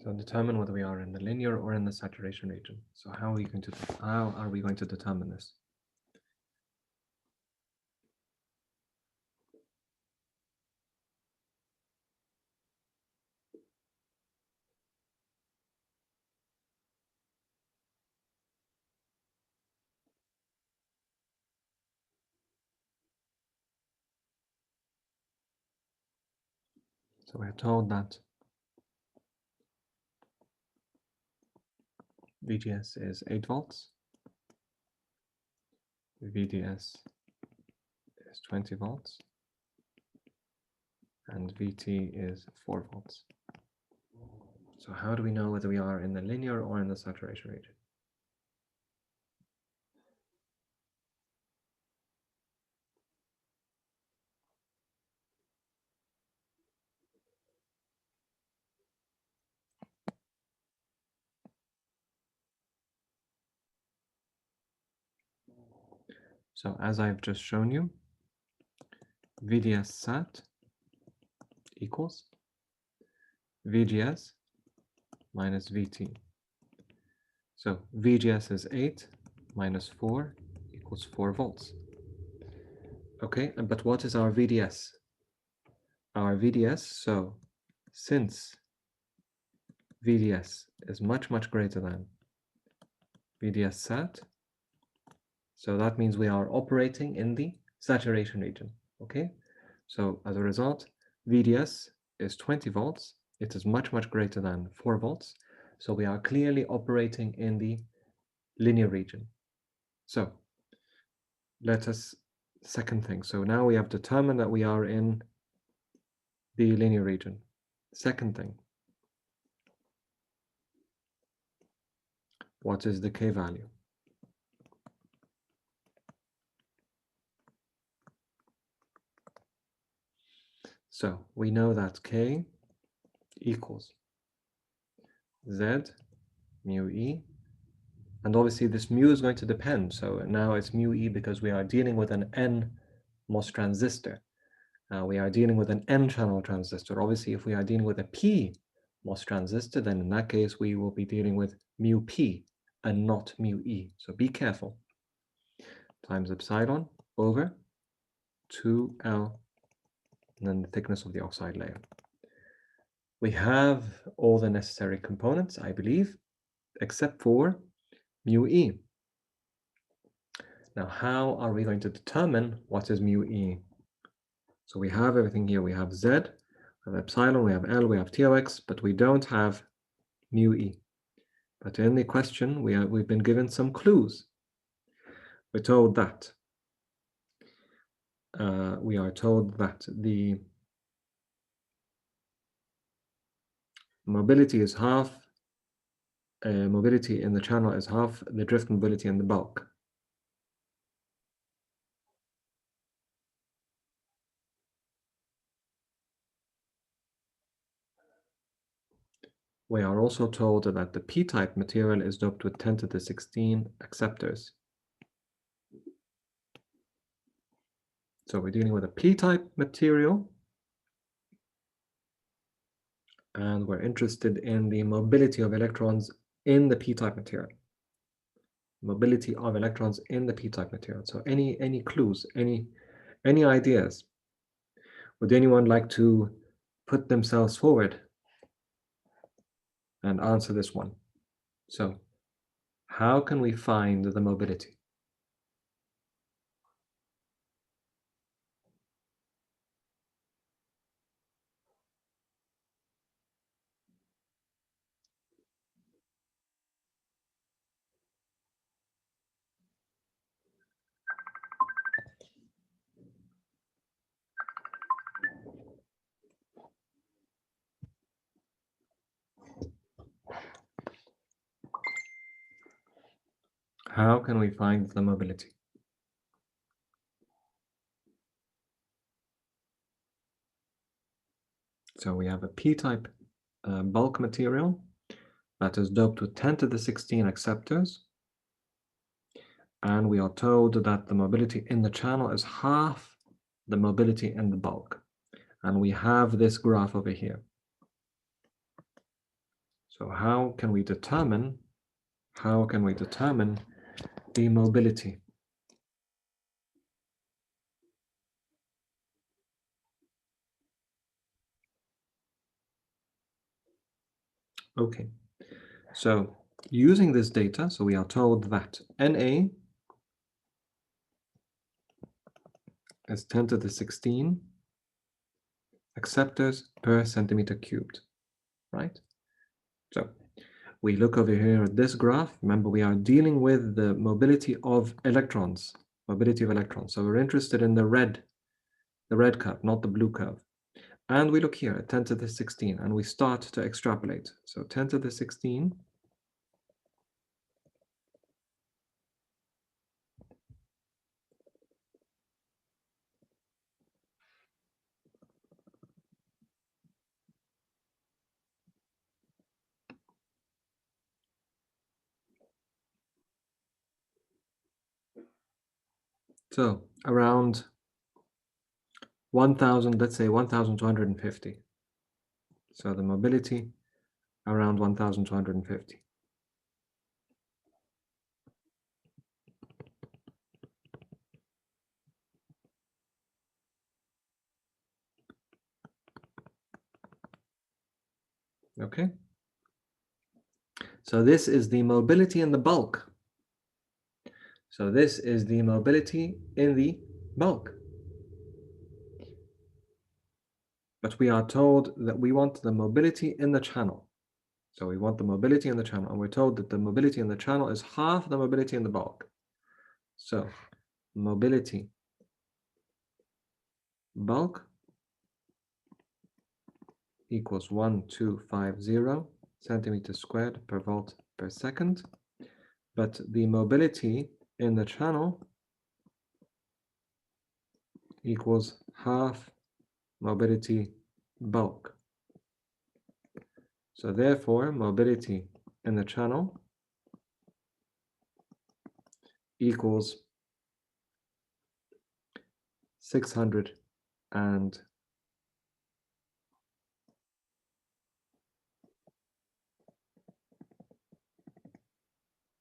So determine whether we are in the linear or in the saturation region. So how are we going to determine this? So we're told that VGS is 8 volts, VDS is 20 volts, and VT is 4 volts. So how do we know whether we are in the linear or in the saturation region? So as I've just shown you, VDS sat equals VGS minus VT. So VGS is 8 minus 4 equals 4 volts. Okay, but what is our VDS? Our VDS, so since VDS is much, much greater than VDS sat, so that means we are operating in the saturation region, okay? So as a result, VDS is 20 volts. It is much, much greater than 4 volts. So we are clearly operating in the linear region. So let us, second thing. So now we have determined that we are in the linear region. Second thing, what is the K value? So we know that K equals Z mu E, and obviously this mu is going to depend. So now it's mu E because we are dealing with an N-MOS transistor. We are dealing with an N-channel transistor. Obviously, if we are dealing with a P-MOS transistor, then in that case, we will be dealing with mu P and not mu E. So be careful. Times epsilon over 2L, and then the thickness of the oxide layer. We have all the necessary components, I believe, except for mu E. Now, how are we going to determine what is mu E? So we have everything here. We have Z, we have epsilon, we have L, we have TOX, but we don't have mu E. But in the question, we've been given some clues. We're told that the mobility is half, mobility in the channel is half the drift mobility in the bulk. We are also told that the p-type material is doped with 10 to the 16 acceptors. So we're dealing with a p-type material, and we're interested in the mobility of electrons in the p-type material. Mobility of electrons in the p-type material. So any clues, any ideas? Would anyone like to put themselves forward and answer this one? So how can we find the mobility? How can we find the mobility? So we have a p-type bulk material that is doped with 10 to the 16 acceptors. And we are told that the mobility in the channel is half the mobility in the bulk. And we have this graph over here. So how can we determine the mobility? Okay, so using this data, so we are told that Na is 10 to the 16 acceptors per centimeter cubed, right? So we look over here at this graph. Remember, we are dealing with the mobility of electrons, So we're interested in the red curve, not the blue curve. And we look here at 10 to the 16, and we start to extrapolate. So 10 to the 16 so around 1,000, let's say 1,250. So the mobility around 1,250. Okay. So this is the mobility in the bulk. So this is the mobility in the bulk. But we are told that we want the mobility in the channel. So we want the mobility in the channel, and we're told that the mobility in the channel is half the mobility in the bulk. So mobility bulk equals 1250 centimeters squared per volt per second. But the mobility in the channel equals half mobility bulk. So therefore, mobility in the channel equals 600 and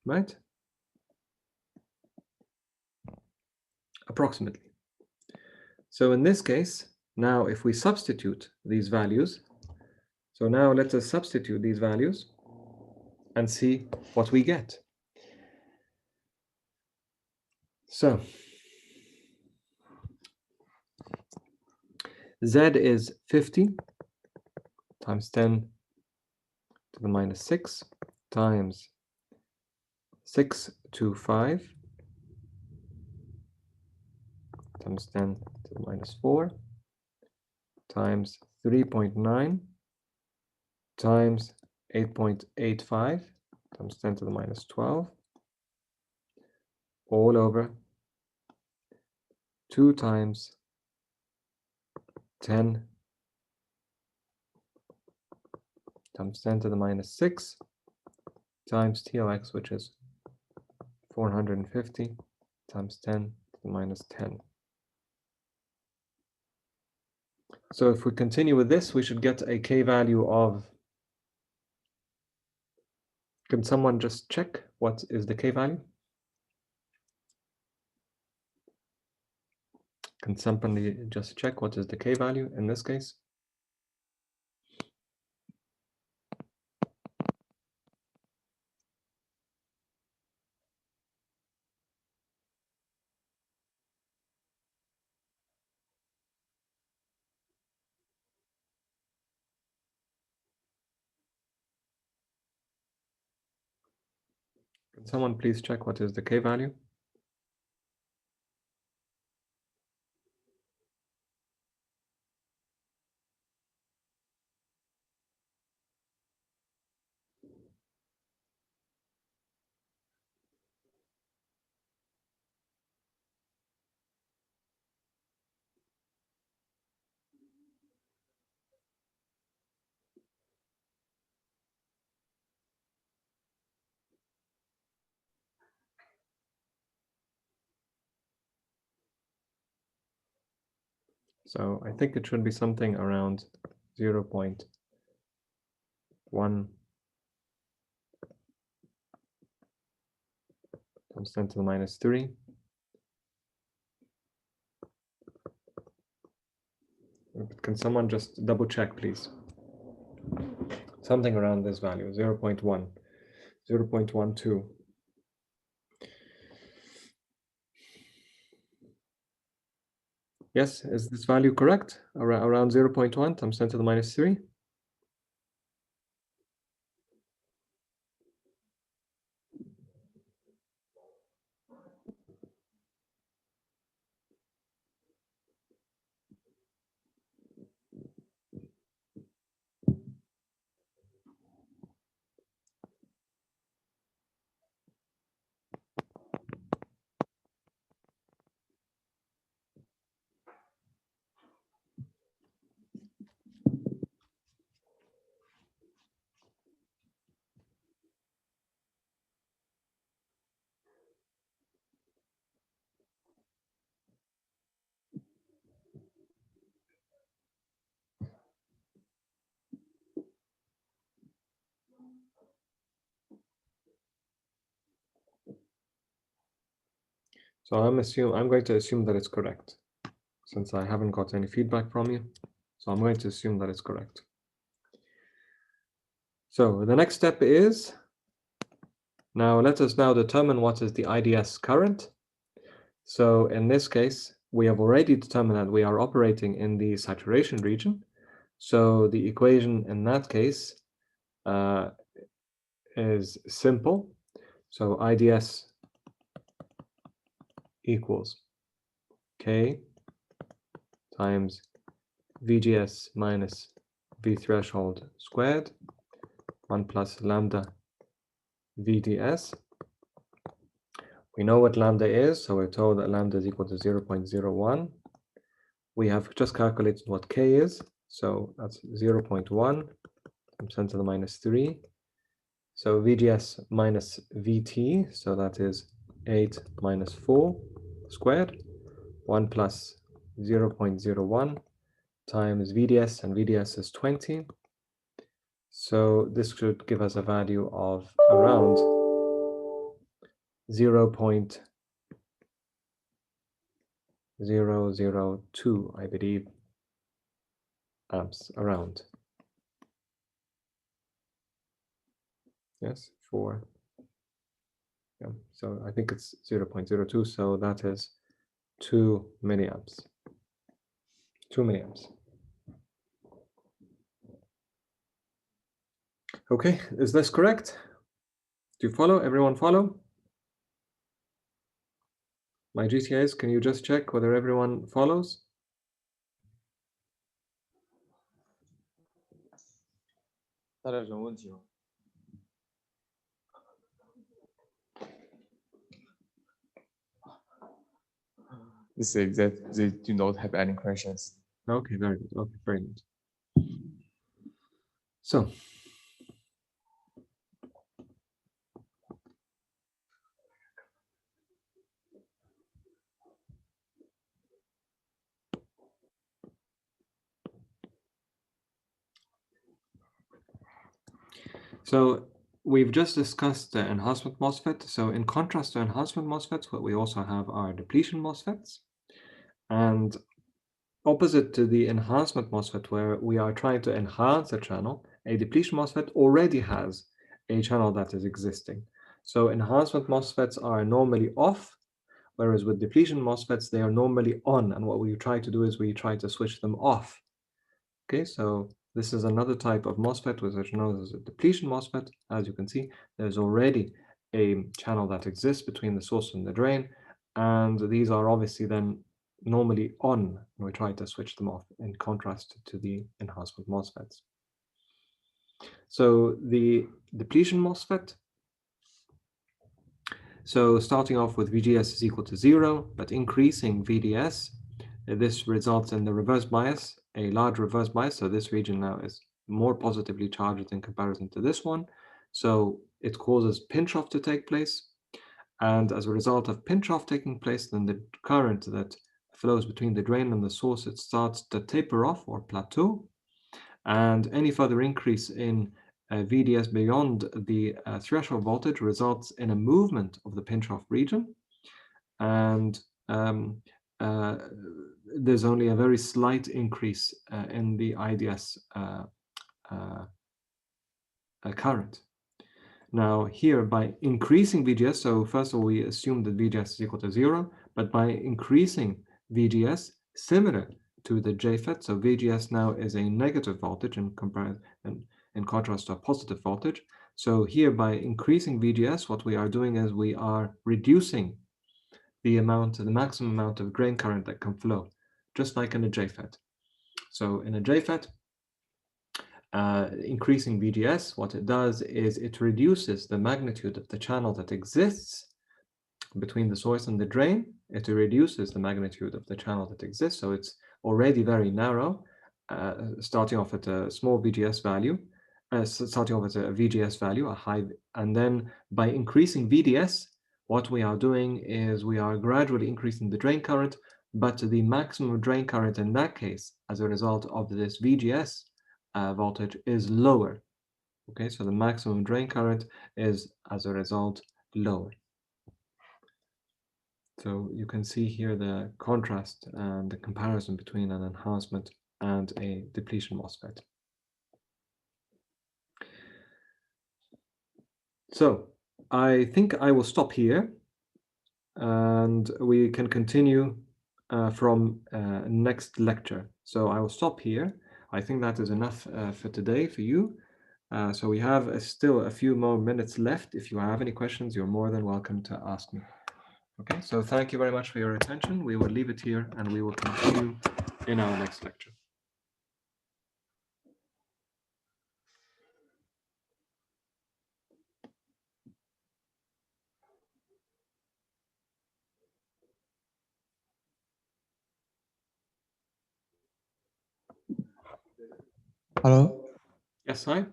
right? Approximately. So in this case, now if we substitute these values, so now let us substitute these values and see what we get. So Z is 50 times 10 to the minus 6 times 625 times 10 to the minus 4 times 3.9 times 8.85 times 10 to the minus 12 all over 2 times 10 times 10 to the minus 6 times TOX, which is 450 times 10 to the minus 10. So if we continue with this, we should get a K value of, can someone just check what is the K value? Can somebody just check what is the K value in this case? Can someone please check what is the K value? So I think it should be something around 0.1 times 10 to the minus 3. Can someone just double check, please? Something around this value, 0.1, 0.12. Yes, is this value correct? Around 0.1 times 10 to the minus 3? So I'm going to assume that it's correct, since I haven't got any feedback from you. So I'm going to assume that it's correct. So the next step is, now let us now determine what is the IDS current. So in this case, we have already determined that we are operating in the saturation region. So the equation in that case is simple. So IDS equals K times VGS minus V threshold squared, 1 plus lambda VDS. We know what lambda is, so we're told that lambda is equal to 0.01. We have just calculated what K is, so that's 0.1 times 10 to the minus 3. So VGS minus VT, so that is 8 minus 4 squared, 1 plus 0.01 times VDS, and VDS is 20. So this should give us a value of around 0.002, I believe, amps around. Yes, yeah, so I think it's 0.02, so that is 2 milliamps. 2 milliamps. Okay, is this correct? Do you follow? Everyone follow? My GTAs, can you just check whether everyone follows? This is that they do not have any questions. Okay, very good. Okay, very good. So, we've just discussed the enhancement MOSFET. So in contrast to enhancement MOSFETs, what we also have are depletion MOSFETs. And opposite to the enhancement MOSFET, where we are trying to enhance a channel, a depletion MOSFET already has a channel that is existing. So enhancement MOSFETs are normally off, whereas with depletion MOSFETs, they are normally on. And what we try to do is we try to switch them off. Okay, so this is another type of MOSFET, which is known as a depletion MOSFET. As you can see, there's already a channel that exists between the source and the drain, and these are obviously then normally on, and we try to switch them off in contrast to the enhancement MOSFETs. So the depletion MOSFET, so starting off with VGS is equal to 0, but increasing VDS, this results in the reverse bias, a large reverse bias. So this region now is more positively charged in comparison to this one. So it causes pinch-off to take place. And as a result of pinch-off taking place, then the current that flows between the drain and the source, it starts to taper off or plateau. And any further increase in VDS beyond the threshold voltage results in a movement of the pinch-off region. And there's only a very slight increase in the IDS current. Now here, by increasing VGS, so first of all, we assume that VGS is equal to 0, but by increasing VGS, similar to the JFET. So VGS now is a negative voltage in contrast to a positive voltage. So here, by increasing VGS, what we are doing is we are reducing the maximum amount of drain current that can flow, just like in a JFET. So in a JFET, increasing VGS, what it does is it reduces the magnitude of the channel that exists between the source and the drain. It reduces the magnitude of the channel that exists. So it's already very narrow, starting off at a small VGS value, starting off at a VGS value, a high, and then by increasing VDS, what we are doing is we are gradually increasing the drain current, but the maximum drain current in that case, as a result of this VGS voltage, is lower. Okay, so the maximum drain current is, as a result, lower. So you can see here the contrast and the comparison between an enhancement and a depletion MOSFET. So I think I will stop here and we can continue from next lecture. So I will stop here. I think that is enough for today for you. So we have still a few more minutes left. If you have any questions, you're more than welcome to ask me. Okay, so thank you very much for your attention. We will leave it here and we will continue in our next lecture. Hello. Yes, hi.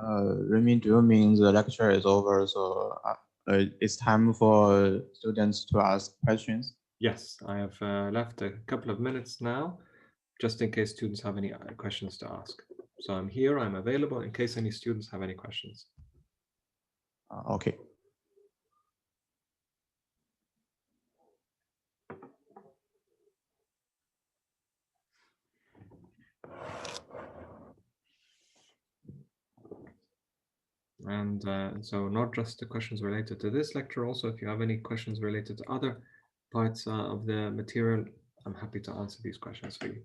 Renmin, do you mean the lecture is over? So it's time for students to ask questions? Yes, I have left a couple of minutes now, just in case students have any questions to ask. So I'm here, I'm available in case any students have any questions. Okay. And so not just the questions related to this lecture, also if you have any questions related to other parts of the material, I'm happy to answer these questions for you.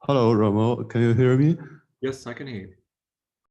Hello, Ramo. Can you hear me? Yes, I can hear you.